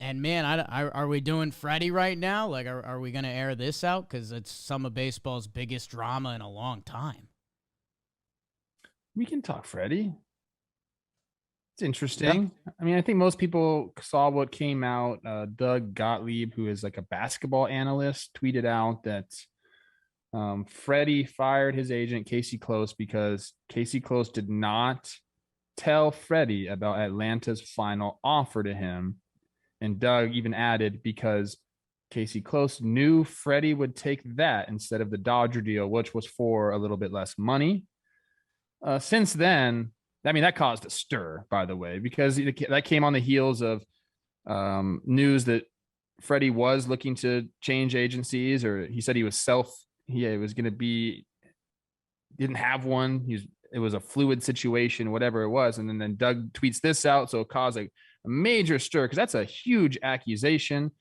And man, are we doing Freddie right now? Like, are we going to air this out? Because it's some of baseball's biggest drama in a long time. We can talk Freddie. It's Yeah. interesting. I mean, I think most people saw what came out. Doug Gottlieb, who is like a basketball analyst, tweeted out that Freddie fired his agent, Casey Close, because Casey Close did not tell Freddie about Atlanta's final offer to him. And Doug even added, because Casey Close knew Freddie would take that instead of the Dodger deal, which was for a little bit less money. Since then, I mean, that caused a stir, by the way, because that came on the heels of news that Freddie was looking to change agencies, or he said he was going to be, didn't have one. It was a fluid situation, whatever it was. And then Doug tweets this out. So it caused a major stir because that's a huge accusation.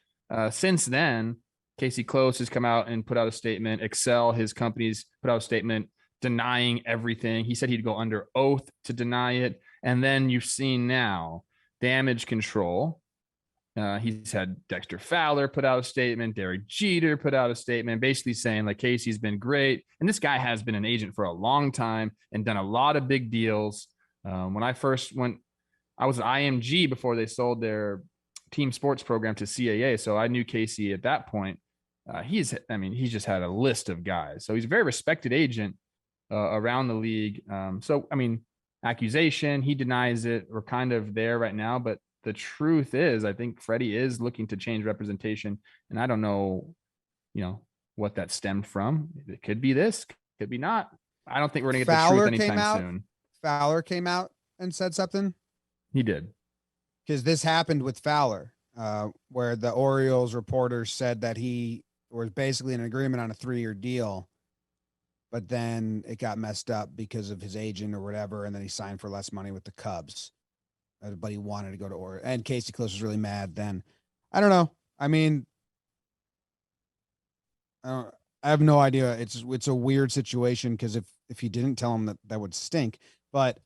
Since then, Casey Close has come out and put out a statement. Excel, his company's put out a statement denying everything. He said he'd go under oath to deny it. And then you've seen now Damage Control. He's had Dexter Fowler put out a statement. Derek Jeter put out a statement basically saying like Casey's been great. And this guy has been an agent for a long time and done a lot of big deals. When I first went, I was at IMG before they sold their team sports program to CAA. So I knew Casey at that point. He's just had a list of guys. So he's a very respected agent around the league. Accusation, he denies it. We're kind of there right now, but the truth is, I think Freddie is looking to change representation, and I don't know, what that stemmed from. It could be this, could be not. I don't think we're gonna get the truth anytime soon. Fowler came out and said something. He did, because this happened with Fowler, where the Orioles reporters said that he was basically in an agreement on a 3-year deal, but then it got messed up because of his agent or whatever, and then he signed for less money with the Cubs. But he wanted to go to Orioles, and Casey Close was really mad then. I don't know. I mean, I have no idea. It's a weird situation because if he didn't tell him that would stink. But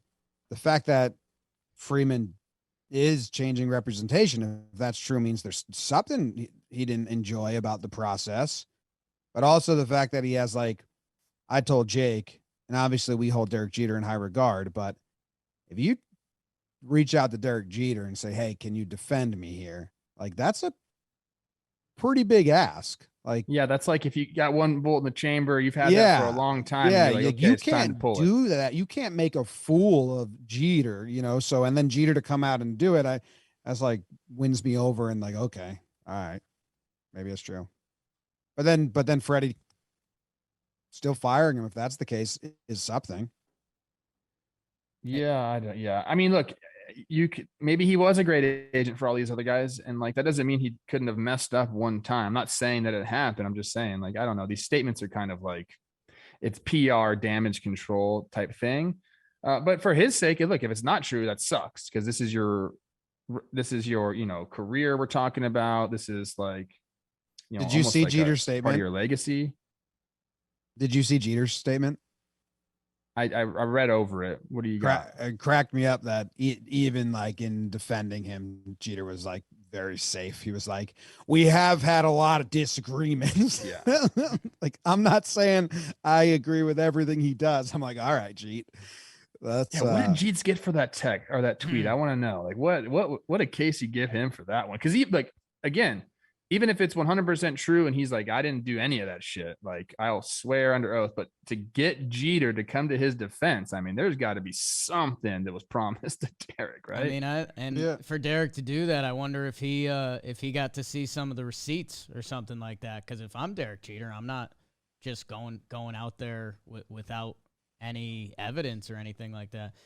the fact that Freeman is changing representation, if that's true, means there's something he didn't enjoy about the process. But also the fact that he has, like, I told Jake, and obviously we hold Derek Jeter in high regard, but if you reach out to Derek Jeter and say, hey, can you defend me here? Like, that's a pretty big ask. Like, yeah, that's like if you got one bullet in the chamber, you've had that for a long time. Yeah, like, okay, you can't do that. You can't make a fool of Jeter, So, and then Jeter to come out and do it, that's like wins me over. And like, okay, all right, maybe that's true. But then Freddie still firing him, if that's the case, is something. Yeah, I mean, look, maybe he was a great agent for all these other guys, and like that doesn't mean he couldn't have messed up one time. I'm not saying that it happened. I'm just saying, like, I don't know. These statements are kind of like it's PR damage control type thing. But for his sake, look, if it's not true, that sucks because this is your career we're talking about. This is like, did you see like Jeter's statement? Part of your legacy. Did you see Jeter's statement? I read over it. What do you got? It cracked me up that even like in defending him, Jeter was like very safe. He was like, we have had a lot of disagreements. Yeah. Like, I'm not saying I agree with everything he does. I'm like, all right, Jeet. What did Jeets get for that tech or that tweet? I want to know, like, what did Casey give him for that one? Because he, like, again, even if it's 100% true and he's like, I didn't do any of that shit, like, I'll swear under oath, but to get Jeter to come to his defense, I mean, there's got to be something that was promised to Derek, right? I mean, for Derek to do that, I wonder if he got to see some of the receipts or something like that. Because if I'm Derek Jeter, I'm not just going out there without any evidence or anything like that.